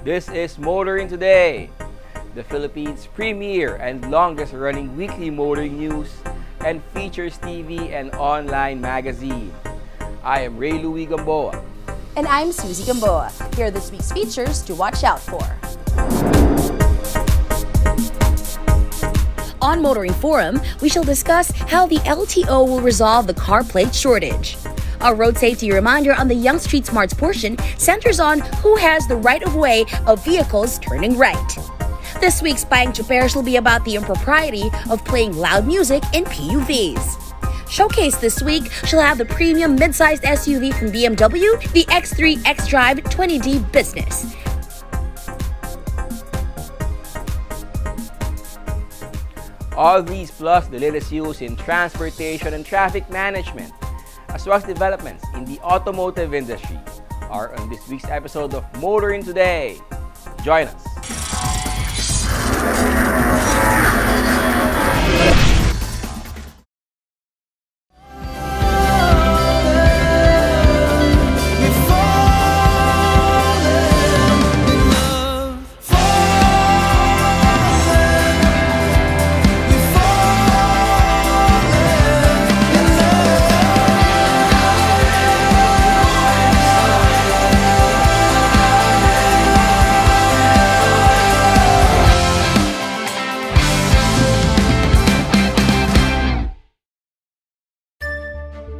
This is Motoring Today, the Philippines' premier and longest-running weekly motoring news and features TV and online magazine. I am Ray Louie Gamboa. And I'm Susie Gamboa. Here are this week's features to watch out for. On Motoring Forum, we shall discuss how the LTO will resolve the car plate shortage. Our road safety reminder on the Young Street Smarts portion centers on who has the right-of-way of vehicles turning right. This week's Buying to Pairs will be about the impropriety of playing loud music in PUVs. Showcase this week shall have the premium mid-sized SUV from BMW, the X3 xDrive 20D Business. All these plus the latest news in transportation and traffic management, as well as developments in the automotive industry, are on this week's episode of Motoring Today. Join us.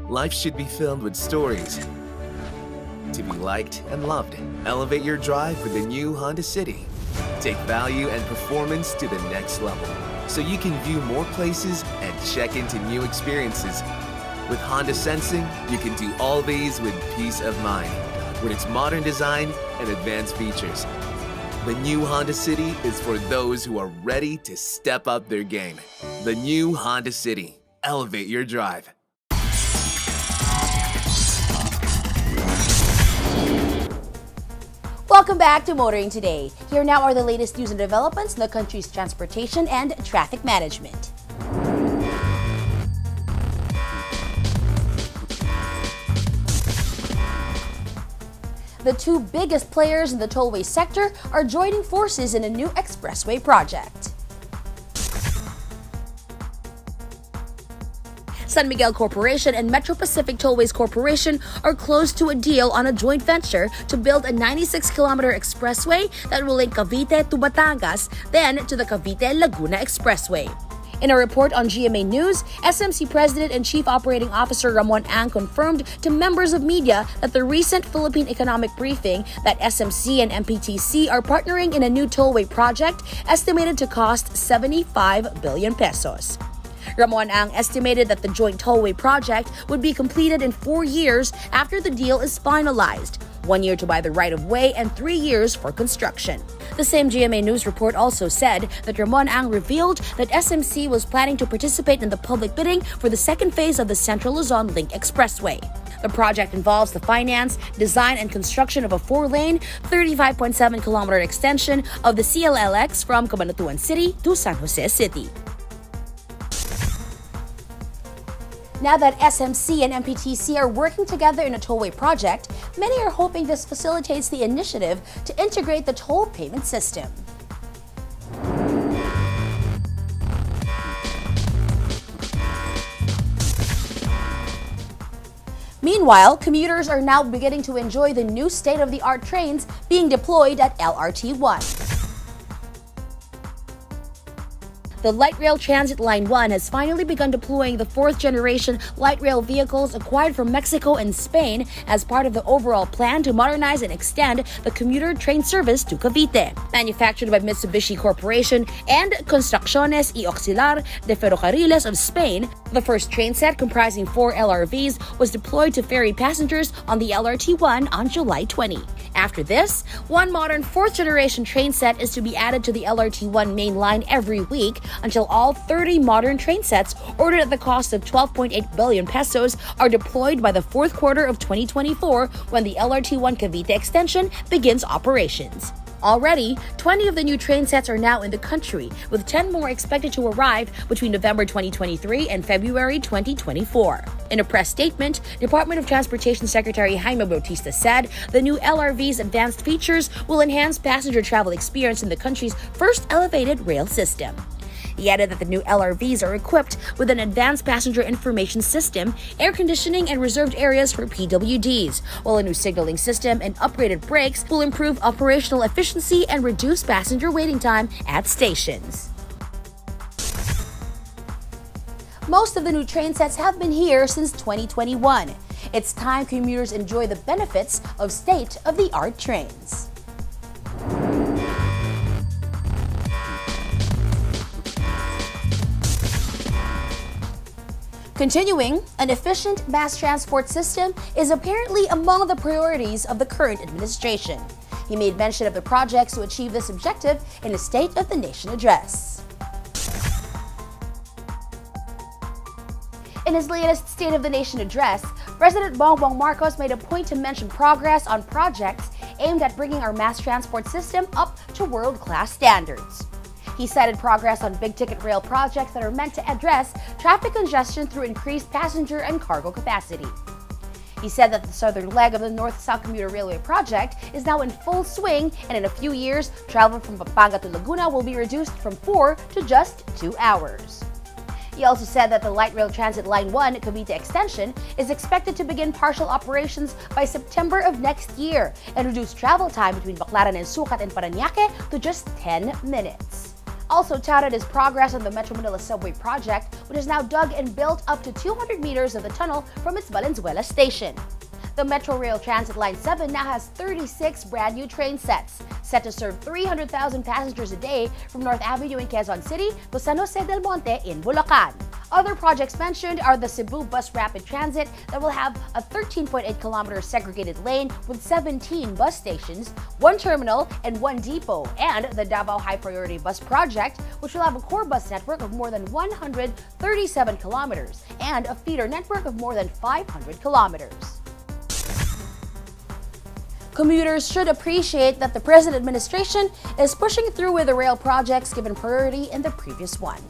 Life should be filled with stories to be liked and loved. Elevate your drive with the new Honda City. Take value and performance to the next level so you can view more places and check into new experiences. With Honda Sensing, you can do all these with peace of mind with its modern design and advanced features. The new Honda City is for those who are ready to step up their game. The new Honda City. Elevate your drive. Welcome back to Motoring Today. Here now are the latest news and developments in the country's transportation and traffic management. The two biggest players in the tollway sector are joining forces in a new expressway project. San Miguel Corporation and Metro Pacific Tollways Corporation are close to a deal on a joint venture to build a 96-kilometer expressway that will link Cavite to Batangas, then to the Cavite-Laguna Expressway. In a report on GMA News, SMC President and Chief Operating Officer Ramon Ang confirmed to members of media at the recent Philippine Economic Briefing that SMC and MPTC are partnering in a new tollway project estimated to cost 75 billion pesos. Ramon Ang estimated that the joint tollway project would be completed in 4 years after the deal is finalized, 1 year to buy the right-of-way and 3 years for construction. The same GMA News report also said that Ramon Ang revealed that SMC was planning to participate in the public bidding for the second phase of the Central Luzon Link Expressway. The project involves the finance, design, and construction of a 4-lane, 35.7-kilometer extension of the CLLX from Cabanatuan City to San Jose City. Now that SMC and MPTC are working together in a tollway project, many are hoping this facilitates the initiative to integrate the toll payment system. Meanwhile, commuters are now beginning to enjoy the new state-of-the-art trains being deployed at LRT-1. The Light Rail Transit Line 1 has finally begun deploying the fourth-generation light rail vehicles acquired from Mexico and Spain as part of the overall plan to modernize and extend the commuter train service to Cavite. Manufactured by Mitsubishi Corporation and Construcciones y Auxiliar de Ferrocarriles of Spain, the first train set comprising 4 LRVs was deployed to ferry passengers on the LRT-1 on July 20. After this, one modern fourth-generation train set is to be added to the LRT-1 main line every week until all 30 modern train sets ordered at the cost of 12.8 billion pesos are deployed by the fourth quarter of 2024 when the LRT-1 Cavite extension begins operations. Already, 20 of the new train sets are now in the country, with 10 more expected to arrive between November 2023 and February 2024. In a press statement, Department of Transportation Secretary Jaime Bautista said the new LRV's advanced features will enhance passenger travel experience in the country's first elevated rail system. He added that the new LRVs are equipped with an advanced passenger information system, air conditioning, and reserved areas for PWDs, while a new signaling system and upgraded brakes will improve operational efficiency and reduce passenger waiting time at stations. Most of the new train sets have been here since 2021. It's time commuters enjoy the benefits of state-of-the-art trains. Continuing, an efficient mass transport system is apparently among the priorities of the current administration. He made mention of the projects to achieve this objective in a State of the Nation address. In his latest State of the Nation address, President Bongbong Marcos made a point to mention progress on projects aimed at bringing our mass transport system up to world-class standards. He cited progress on big-ticket rail projects that are meant to address traffic congestion through increased passenger and cargo capacity. He said that the southern leg of the North-South Commuter Railway project is now in full swing, and in a few years, travel from Pampanga to Laguna will be reduced from 4 to just 2 hours. He also said that the Light Rail Transit Line 1 Cavite extension is expected to begin partial operations by September of next year and reduce travel time between Baclaran and Sucat and Parañaque to just 10 minutes. Also touted is progress on the Metro Manila Subway project, which has now dug and built up to 200 meters of the tunnel from its Valenzuela station. The Metro Rail Transit Line 7 now has 36 brand new train sets, set to serve 300,000 passengers a day from North Avenue in Quezon City to San Jose del Monte in Bulacan. Other projects mentioned are the Cebu Bus Rapid Transit that will have a 13.8-kilometer segregated lane with 17 bus stations, 1 terminal, and 1 depot, and the Davao High Priority Bus Project, which will have a core bus network of more than 137 kilometers and a feeder network of more than 500 kilometers. Commuters should appreciate that the present administration is pushing through with the rail projects given priority in the previous one.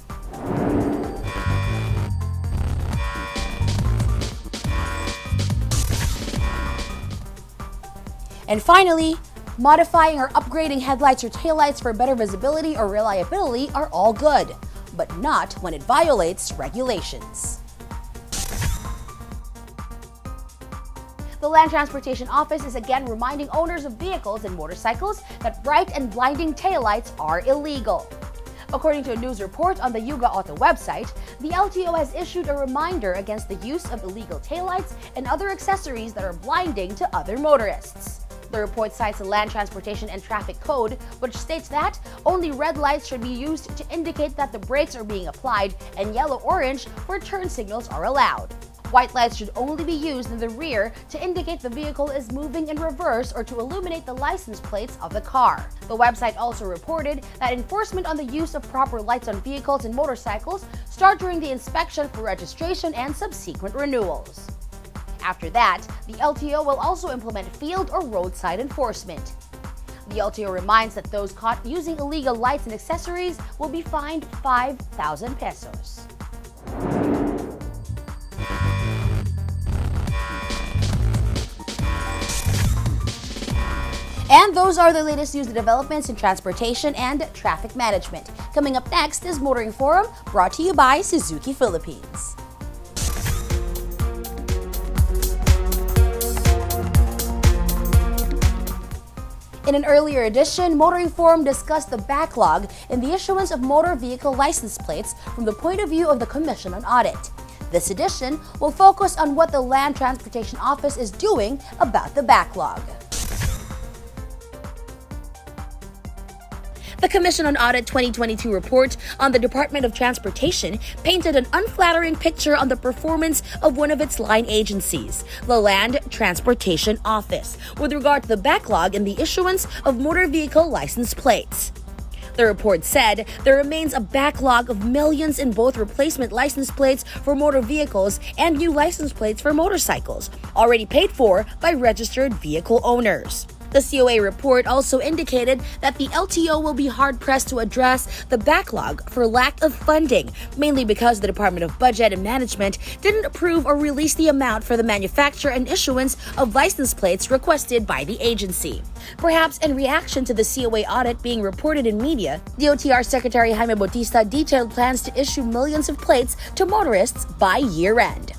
And finally, modifying or upgrading headlights or taillights for better visibility or reliability are all good, but not when it violates regulations. The Land Transportation Office is again reminding owners of vehicles and motorcycles that bright and blinding taillights are illegal. According to a news report on the Yuga Auto website, the LTO has issued a reminder against the use of illegal taillights and other accessories that are blinding to other motorists. The report cites the Land Transportation and Traffic Code, which states that only red lights should be used to indicate that the brakes are being applied and yellow-orange where turn signals are allowed. White lights should only be used in the rear to indicate the vehicle is moving in reverse or to illuminate the license plates of the car. The website also reported that enforcement on the use of proper lights on vehicles and motorcycles start during the inspection for registration and subsequent renewals. After that, the LTO will also implement field or roadside enforcement. The LTO reminds that those caught using illegal lights and accessories will be fined 5,000 pesos. And those are the latest news and developments in transportation and traffic management. Coming up next is Motoring Forum, brought to you by Suzuki Philippines. In an earlier edition, Motoring Forum discussed the backlog in the issuance of motor vehicle license plates from the point of view of the Commission on Audit. This edition will focus on what the Land Transportation Office is doing about the backlog. The Commission on Audit 2022 report on the Department of Transportation painted an unflattering picture on the performance of one of its line agencies, the Land Transportation Office, with regard to the backlog in the issuance of motor vehicle license plates. The report said there remains a backlog of millions in both replacement license plates for motor vehicles and new license plates for motorcycles, already paid for by registered vehicle owners. The COA report also indicated that the LTO will be hard-pressed to address the backlog for lack of funding, mainly because the Department of Budget and Management didn't approve or release the amount for the manufacture and issuance of license plates requested by the agency. Perhaps in reaction to the COA audit being reported in media, DOTR Secretary Jaime Bautista detailed plans to issue millions of plates to motorists by year-end.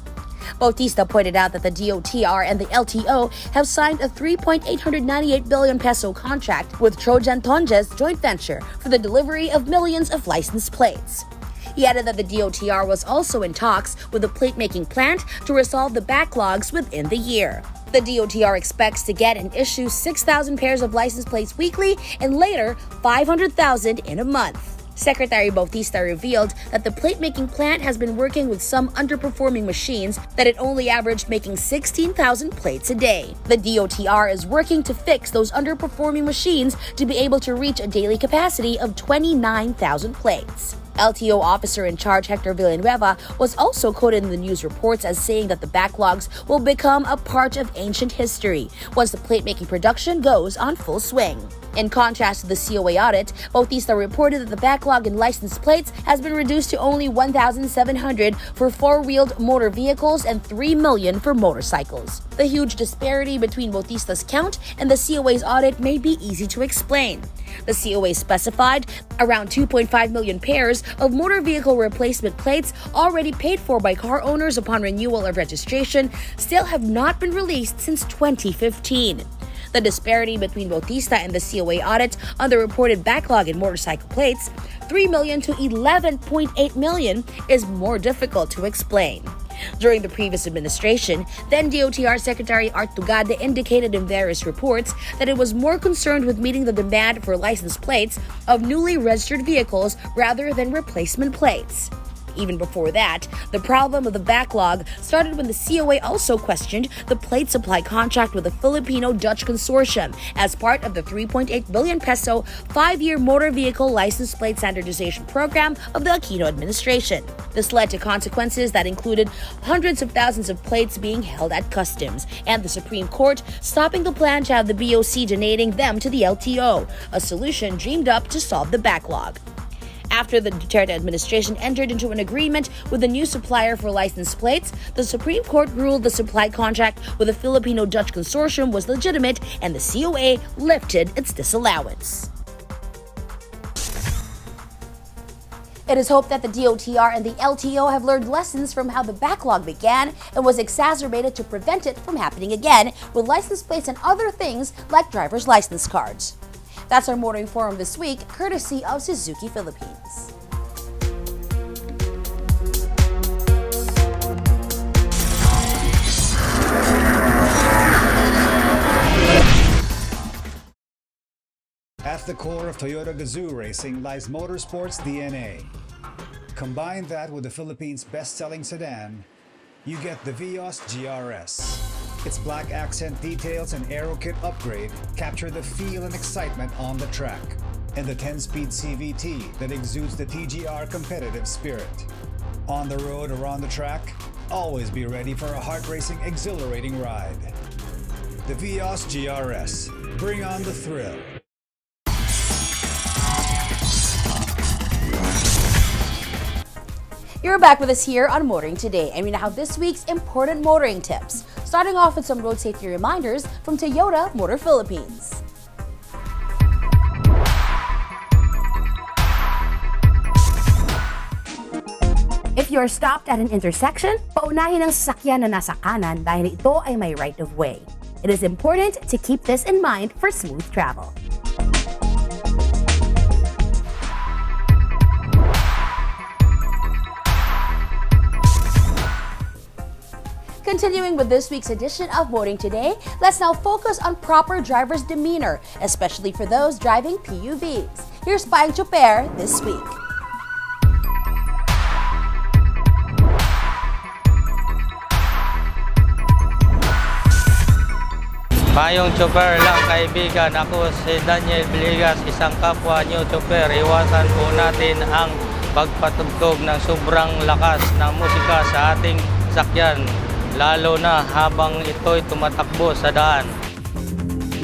Bautista pointed out that the DOTR and the LTO have signed a 3.898 billion peso contract with Trojan Tonges joint venture for the delivery of millions of license plates. He added that the DOTR was also in talks with the plate-making plant to resolve the backlogs within the year. The DOTR expects to get and issue 6,000 pairs of license plates weekly and later 500,000 in a month. Secretary Bautista revealed that the plate-making plant has been working with some underperforming machines that it only averaged making 16,000 plates a day. The DOTR is working to fix those underperforming machines to be able to reach a daily capacity of 29,000 plates. LTO officer in charge Hector Villanueva was also quoted in the news reports as saying that the backlogs will become a part of ancient history once the plate-making production goes on full swing. In contrast to the COA audit, Bautista reported that the backlog in license plates has been reduced to only 1,700 for four-wheeled motor vehicles and 3 million for motorcycles. The huge disparity between Bautista's count and the COA's audit may be easy to explain. The COA specified around 2.5 million pairs of motor vehicle replacement plates already paid for by car owners upon renewal of registration still have not been released since 2015. The disparity between Bautista and the COA audit on the reported backlog in motorcycle plates, 3 million to 11.8 million, is more difficult to explain. During the previous administration, then DOTR Secretary Art Tugade indicated in various reports that it was more concerned with meeting the demand for license plates of newly registered vehicles rather than replacement plates. Even before that, the problem of the backlog started when the COA also questioned the plate supply contract with the Filipino-Dutch consortium as part of the 3.8 billion peso 5-year motor vehicle license plate standardization program of the Aquino administration. This led to consequences that included hundreds of thousands of plates being held at customs and the Supreme Court stopping the plan to have the BOC donating them to the LTO, a solution dreamed up to solve the backlog. After the Duterte administration entered into an agreement with a new supplier for license plates, the Supreme Court ruled the supply contract with the Filipino-Dutch consortium was legitimate and the COA lifted its disallowance. It is hoped that the DOTR and the LTO have learned lessons from how the backlog began and was exacerbated to prevent it from happening again with license plates and other things like driver's license cards. That's our Motoring Forum this week, courtesy of Suzuki Philippines. At the core of Toyota Gazoo racing lies motorsports DNA. Combine that with the Philippines' best-selling sedan, you get the Vios GRS. Its black accent details and aero kit upgrade capture the feel and excitement on the track, and the 10-speed CVT that exudes the TGR competitive spirit. On the road or on the track, always be ready for a heart-racing, exhilarating ride. The Vios GRS. Bring on the thrill. You're back with us here on Motoring Today, and we now have this week's important motoring tips, starting off with some road safety reminders from Toyota Motor Philippines. If you're stopped at an intersection, paunahin ang sasakyan na nasa kanan dahil ito ay may right of way. It is important to keep this in mind for smooth travel. Continuing with this week's edition of Motoring Today, let's now focus on proper driver's demeanor, especially for those driving PUVs. Here's Payong Choper this week. Payong Choper lang kaibigan, ako si Daniel Villegas, isang kapwa New Choper. Iwasan po natin ang pagpatugtog ng sobrang lakas ng musika sa ating sakyan, lalo na habang ito'y tumatakbo sa daan.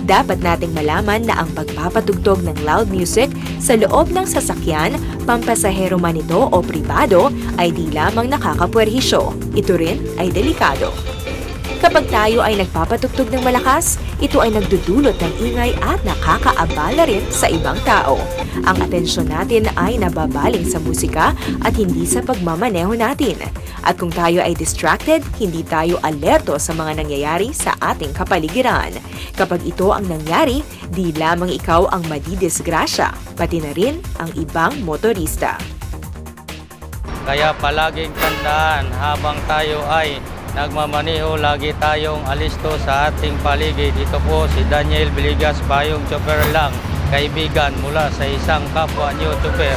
Dapat nating malaman na ang pagpapatugtog ng loud music sa loob ng sasakyan, pampasahero man ito o pribado, ay di lamang nakakapwerhisyo. Ito rin ay delikado. Kapag tayo ay nagpapatugtog ng malakas, ito ay nagdudulot ng ingay at nakakaabala rin sa ibang tao. Ang atensyon natin ay nababaling sa musika at hindi sa pagmamaneho natin. At kung tayo ay distracted, hindi tayo alerto sa mga nangyayari sa ating kapaligiran. Kapag ito ang nangyari, di lamang ikaw ang madidisgrasya, pati na rin ang ibang motorista. Kaya palaging tandaan, habang tayo ay nagmamaneho, lagi tayong alisto sa ating paligid. Ito po si Daniel Villegas, Payong Choper lang kaibigan, mula sa isang kapwa New Choper.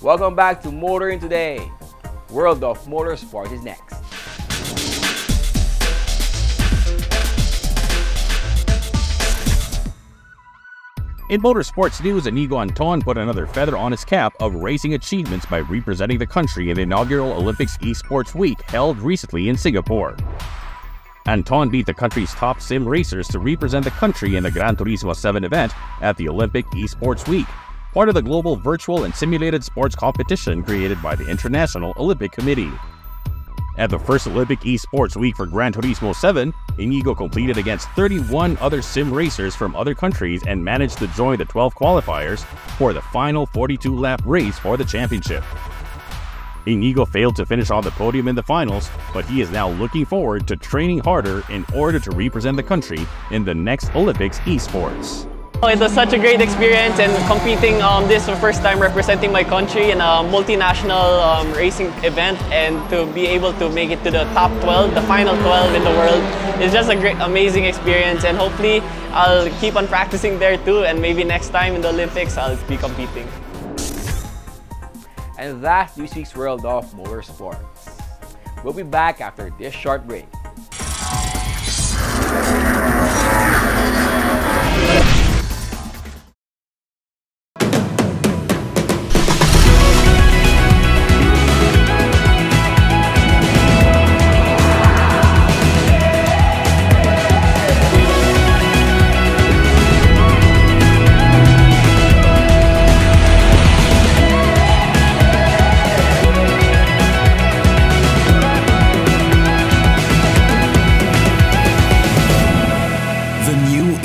Welcome back to Motoring Today. World of Motorsport is next. In motorsports news, Inigo Anton put another feather on his cap of racing achievements by representing the country in the inaugural Olympics Esports Week held recently in Singapore. Anton beat the country's top sim racers to represent the country in the Gran Turismo 7 event at the Olympic Esports Week, part of the global virtual and simulated sports competition created by the International Olympic Committee. At the first Olympic Esports Week for Gran Turismo 7, Inigo competed against 31 other sim racers from other countries and managed to join the 12 qualifiers for the final 42-lap race for the championship. Inigo failed to finish on the podium in the finals, but he is now looking forward to training harder in order to represent the country in the next Olympics Esports. It was such a great experience, and competing this is the first time representing my country in a multinational racing event, and to be able to make it to the top 12, the final 12 in the world, is just a great, amazing experience. And hopefully I'll keep on practicing there too, and maybe next time in the Olympics I'll be competing. And that's this week's World of Motorsports. We'll be back after this short break.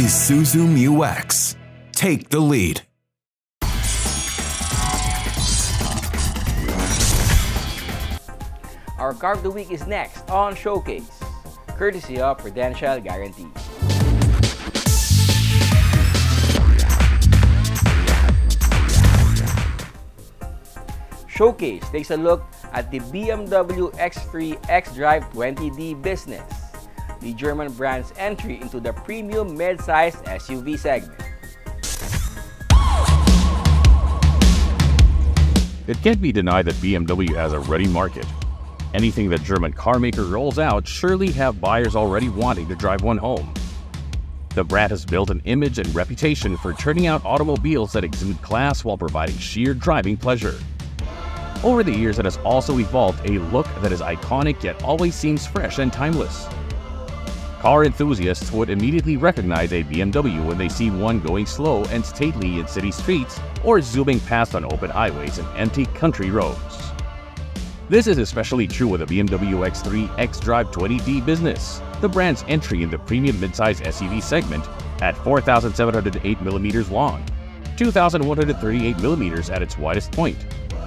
Isuzu Mu-X. Take the lead. Our car of the week is next on Showcase, courtesy of Prudential Guarantees. Showcase takes a look at the BMW X3 xDrive 20D business, the German brand's entry into the premium mid-sized SUV segment. It can't be denied that BMW has a ready market. Anything the German carmaker rolls out surely have buyers already wanting to drive one home. The brand has built an image and reputation for turning out automobiles that exude class while providing sheer driving pleasure. Over the years, it has also evolved a look that is iconic yet always seems fresh and timeless. Car enthusiasts would immediately recognize a BMW when they see one going slow and stately in city streets or zooming past on open highways and empty country roads. This is especially true with the BMW X3 xDrive 20D business, the brand's entry in the premium midsize SUV segment at 4,708mm long, 2,138mm at its widest point,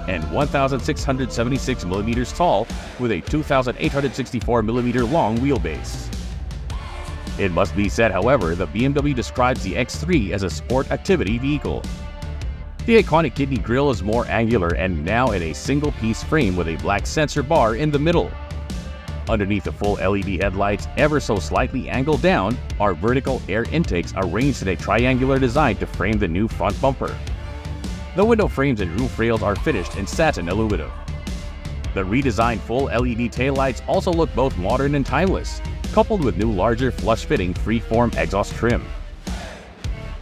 and 1,676mm tall with a 2,864mm long wheelbase. It must be said, however, that BMW describes the X3 as a sport activity vehicle. The iconic kidney grille is more angular and now in a single-piece frame with a black sensor bar in the middle. Underneath the full LED headlights, ever so slightly angled down, are vertical air intakes arranged in a triangular design to frame the new front bumper. The window frames and roof rails are finished in satin aluminum. The redesigned full LED taillights also look both modern and timeless, coupled with new larger flush-fitting freeform exhaust trim.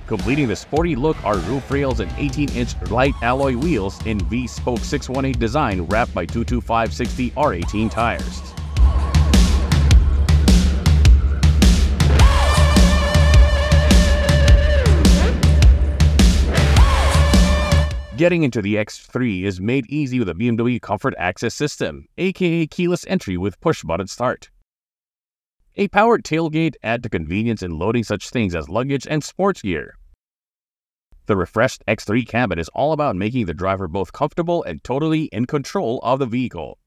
Completing the sporty look are roof rails and 18-inch light alloy wheels in V-spoke 618 design wrapped by 225/60 R18 tires. Getting into the X3 is made easy with a BMW Comfort Access System, aka keyless entry with push-button start. A powered tailgate adds to convenience in loading such things as luggage and sports gear. The refreshed X3 cabin is all about making the driver both comfortable and totally in control of the vehicle.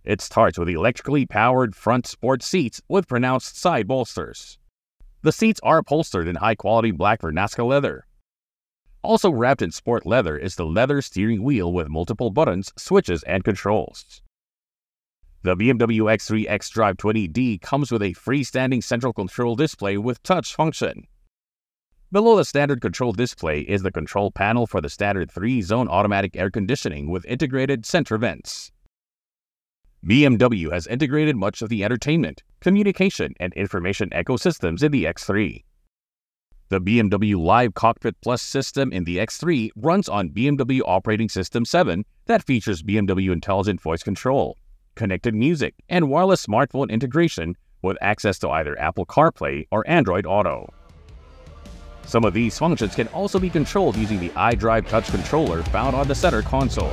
It starts with electrically powered front sports seats with pronounced side bolsters. The seats are upholstered in high-quality black Vernasca leather. Also wrapped in sport leather is the leather steering wheel with multiple buttons, switches, and controls. The BMW X3 xDrive 20D comes with a freestanding central control display with touch function. Below the standard control display is the control panel for the standard 3-zone automatic air conditioning with integrated center vents. BMW has integrated much of the entertainment, communication, and information ecosystems in the X3. The BMW Live Cockpit Plus system in the X3 runs on BMW Operating System 7 that features BMW Intelligent Voice Control, connected music, and wireless smartphone integration with access to either Apple CarPlay or Android Auto. Some of these functions can also be controlled using the iDrive touch controller found on the center console.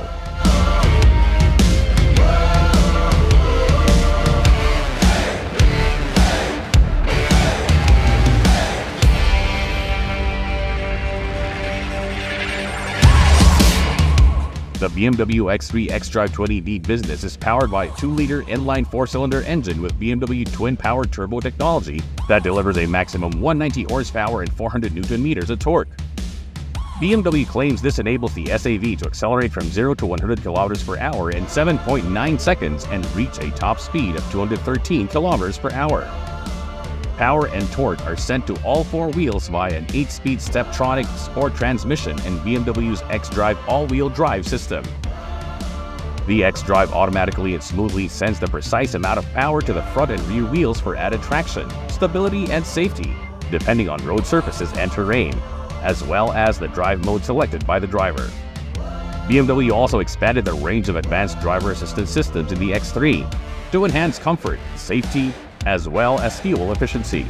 The BMW X3 xDrive 20D business is powered by a 2-liter inline 4-cylinder engine with BMW twin-powered turbo technology that delivers a maximum 190 horsepower and 400 Nm of torque. BMW claims this enables the SAV to accelerate from 0 to 100 km per hour in 7.9 seconds and reach a top speed of 213 km per hour. Power and torque are sent to all 4 wheels via an 8-speed Steptronic sport transmission and BMW's xDrive all-wheel drive system. The xDrive automatically and smoothly sends the precise amount of power to the front and rear wheels for added traction, stability, and safety, depending on road surfaces and terrain, as well as the drive mode selected by the driver. BMW also expanded the range of advanced driver assistance systems in the X3 to enhance comfort, safety, as well as fuel efficiency.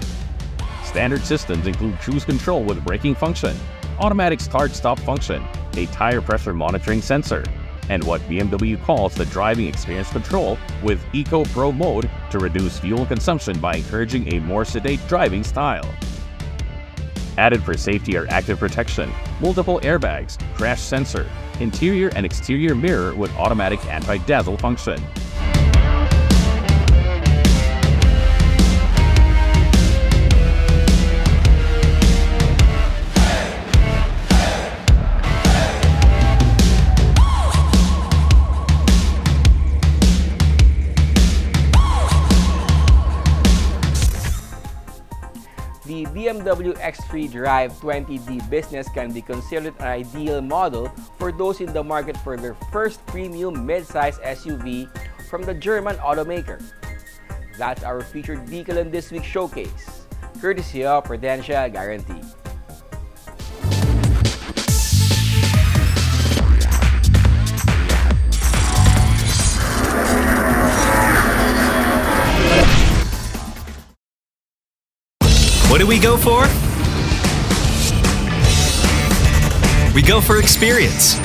Standard systems include cruise control with braking function, automatic start-stop function, a tire pressure monitoring sensor, and what BMW calls the driving experience control with Eco Pro mode to reduce fuel consumption by encouraging a more sedate driving style. Added for safety are active protection, multiple airbags, crash sensor, interior and exterior mirror with automatic anti-dazzle function. The BMW X3 Drive 20D business can be considered an ideal model for those in the market for their first premium mid-size SUV from the German automaker. That's our featured vehicle in this week's showcase, courtesy of Prudentia Guarantee. What do we go for? We go for experience.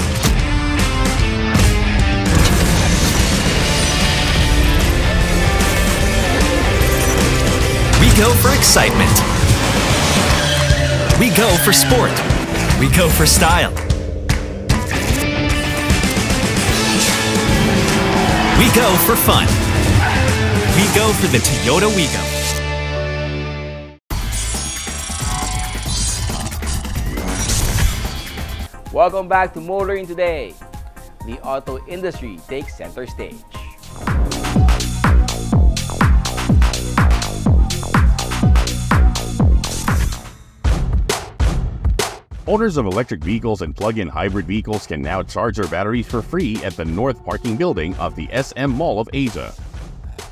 We go for excitement. We go for sport. We go for style. We go for fun. We go for the Toyota Wigo. Welcome back to Motoring Today. The auto industry takes center stage. Owners of electric vehicles and plug-in hybrid vehicles can now charge their batteries for free at the North Parking Building of the SM Mall of Asia.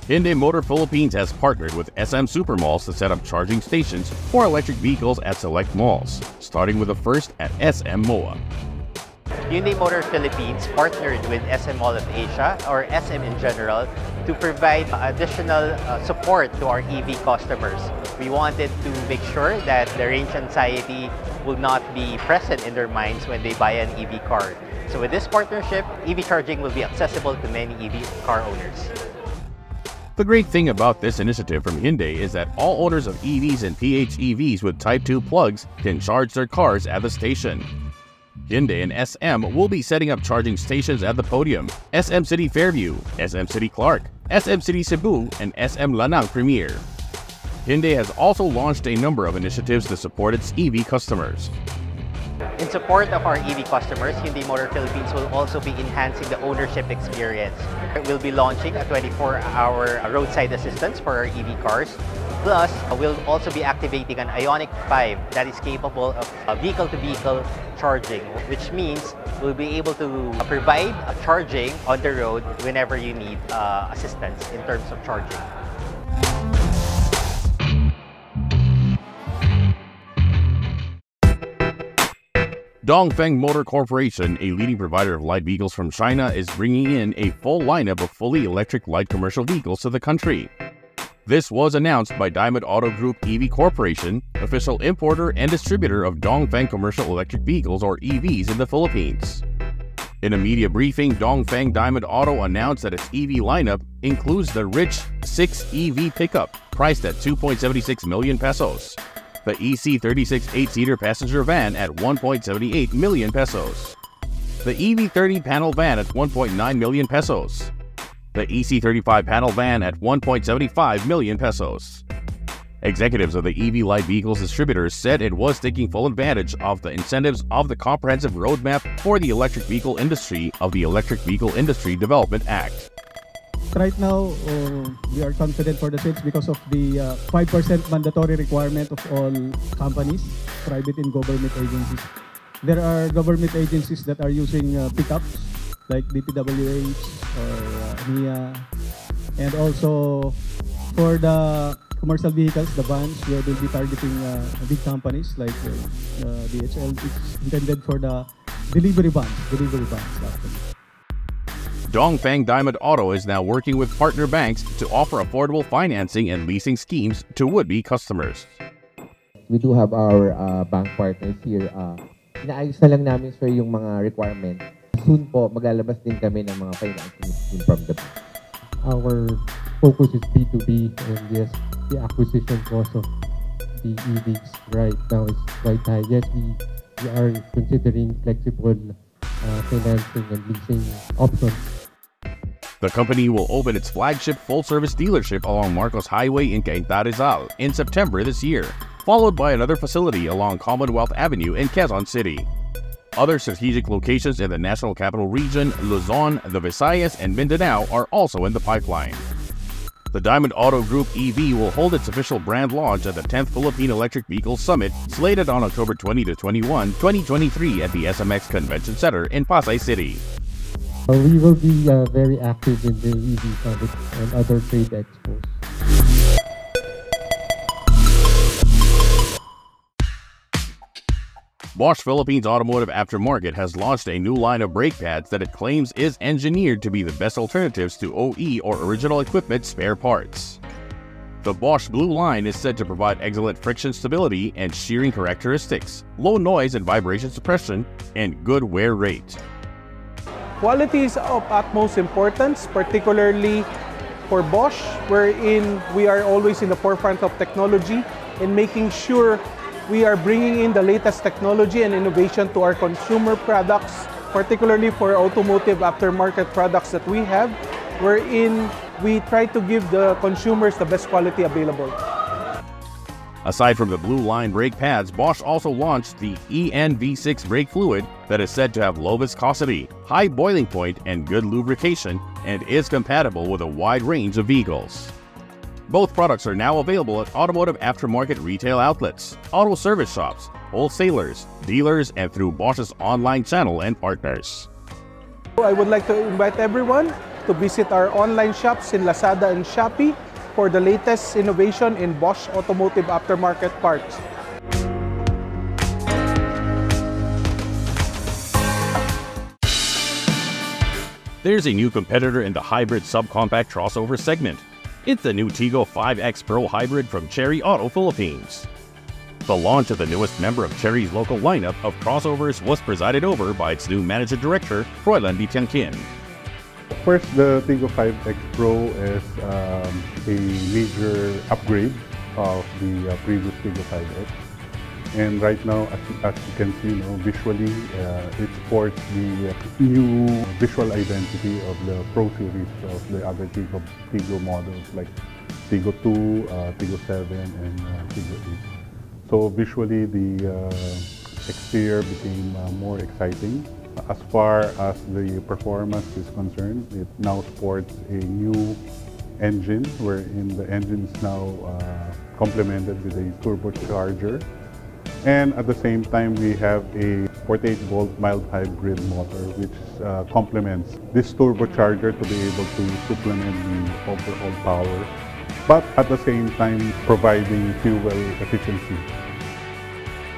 Hyundai Motor Philippines has partnered with SM Supermalls to set up charging stations for electric vehicles at select malls, starting with the first at SM MOA. Hyundai Motor Philippines partnered with SM Mall of Asia, or SM in general, to provide additional support to our EV customers. We wanted to make sure that the range anxiety will not be present in their minds when they buy an EV car. So with this partnership, EV charging will be accessible to many EV car owners. The great thing about this initiative from Hyundai is that all owners of EVs and PHEVs with Type 2 plugs can charge their cars at the station. Hyundai and SM will be setting up charging stations at the podium, SM City Fairview, SM City Clark, SM City Cebu, and SM Lanang Premier. Hyundai has also launched a number of initiatives to support its EV customers. In support of our EV customers, Hyundai Motor Philippines will also be enhancing the ownership experience. We'll be launching a 24-hour roadside assistance for our EV cars. Plus, we'll also be activating an Ioniq 5 that is capable of vehicle-to-vehicle charging, which means we'll be able to provide charging on the road whenever you need assistance in terms of charging. Dongfeng Motor Corporation, a leading provider of light vehicles from China, is bringing in a full lineup of fully electric light commercial vehicles to the country. This was announced by Diamond Auto Group EV Corporation, official importer and distributor of Dongfeng Commercial Electric Vehicles, or EVs, in the Philippines. In a media briefing, Dongfeng Diamond Auto announced that its EV lineup includes the Rich 6 EV pickup, priced at 2.76 million pesos. The EC36 8-seater passenger van at 1.78 million pesos. The EV30 panel van at 1.9 million pesos. The EC35 panel van at 1.75 million pesos. Executives of the EV light vehicles distributors said it was taking full advantage of the incentives of the comprehensive roadmap for the electric vehicle industry of the Electric Vehicle Industry Development Act. Right now, we are confident for the sales because of the 5% mandatory requirement of all companies, private and government agencies. There are government agencies that are using pickups like DPWH or NIA, and also for the commercial vehicles, the vans, we will be targeting big companies like DHL. It's intended for the delivery vans actually. Dongfeng Diamond Auto is now working with partner banks to offer affordable financing and leasing schemes to would-be customers. We do have our bank partners here. Inaayos na lang namin, sir, yung mga requirement. Soon po, maglalabas din kami ng mga financing scheme from the bank. Our focus is B2B, and yes, the acquisition cost of the EVs right now is quite high. Yes, we are considering flexible financing and leasing options. The company will open its flagship full-service dealership along Marcos Highway in Cainta, Rizal in September this year, followed by another facility along Commonwealth Avenue in Quezon City. Other strategic locations in the National Capital Region, Luzon, the Visayas, and Mindanao are also in the pipeline. The Diamond Auto Group EV will hold its official brand launch at the 10th Philippine Electric Vehicle Summit, slated on October 20 to 21, 2023 at the SMX Convention Center in Pasay City. We will be very active in the EV Summit and other trade expos. Bosch Philippines Automotive Aftermarket has launched a new line of brake pads that it claims is engineered to be the best alternatives to OE or original equipment spare parts. The Bosch Blue line is said to provide excellent friction stability and shearing characteristics, low noise and vibration suppression, and good wear rate. Quality is of utmost importance, particularly for Bosch, wherein we are always in the forefront of technology and making sure we are bringing in the latest technology and innovation to our consumer products, particularly for automotive aftermarket products that we have, wherein we try to give the consumers the best quality available. Aside from the Blue Line brake pads, Bosch also launched the EN-V6 brake fluid that is said to have low viscosity, high boiling point, and good lubrication, and is compatible with a wide range of vehicles. Both products are now available at automotive aftermarket retail outlets, auto service shops, wholesalers, dealers, and through Bosch's online channel and partners. I would like to invite everyone to visit our online shops in Lazada and Shopee for the latest innovation in Bosch automotive aftermarket parts. There's a new competitor in the hybrid subcompact crossover segment. It's the new Tigo 5X Pro Hybrid from Chery Auto Philippines. The launch of the newest member of Chery's local lineup of crossovers was presided over by its new Managing Director, Froilan D. Tiangkin. First, the Tigo 5X Pro is a major upgrade of the previous Tigo 5X. And right now, as you can see, visually, it sports the new visual identity of the Pro series of the other Tigo models like Tigo 2, Tigo 7, and Tigo 8. So visually, the exterior became more exciting. As far as the performance is concerned, it now sports a new engine, wherein the engine is now complemented with a turbocharger. And at the same time, we have a 48-volt mild hybrid motor, which complements this turbocharger to be able to supplement the overall power, but at the same time providing fuel efficiency.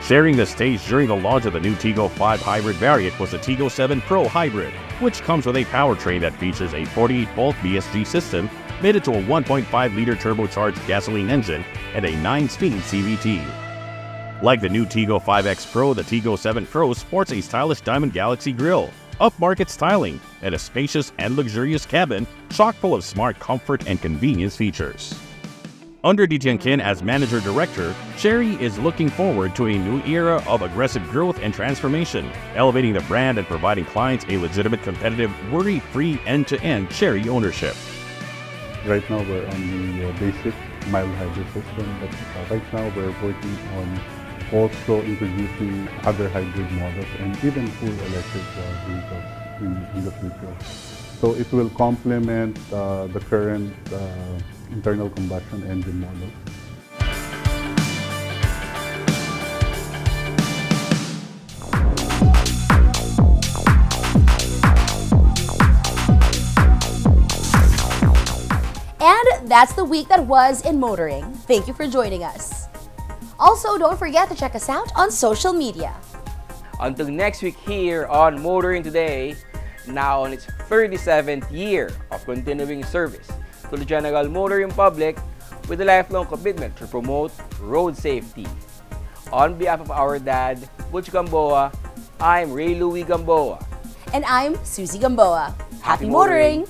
Sharing the stage during the launch of the new Tigo 5 hybrid variant was the Tigo 7 Pro Hybrid, which comes with a powertrain that features a 48-volt BSG system mated to a 1.5-liter turbocharged gasoline engine and a 9-speed CVT. Like the new Tigo 5X Pro, the Tigo 7 Pro sports a stylish Diamond Galaxy grille, upmarket styling, and a spacious and luxurious cabin chock full of smart comfort and convenience features. Under D. Tiangkin as Manager Director, Chery is looking forward to a new era of aggressive growth and transformation, elevating the brand and providing clients a legitimate, competitive, worry-free, end-to-end Chery ownership. Right now, we're on the basic mild hybrid system, but right now we're working on also introducing other hybrid models and even full electric vehicles in the future. So it will complement the current internal combustion engine models. And that's the week that was in motoring. Thank you for joining us. Also, don't forget to check us out on social media. Until next week here on Motoring Today, now on its 37th year of continuing service to the general motoring public with a lifelong commitment to promote road safety. On behalf of our dad, Butch Gamboa, I'm Ray Louie Gamboa. And I'm Susie Gamboa. Happy motoring!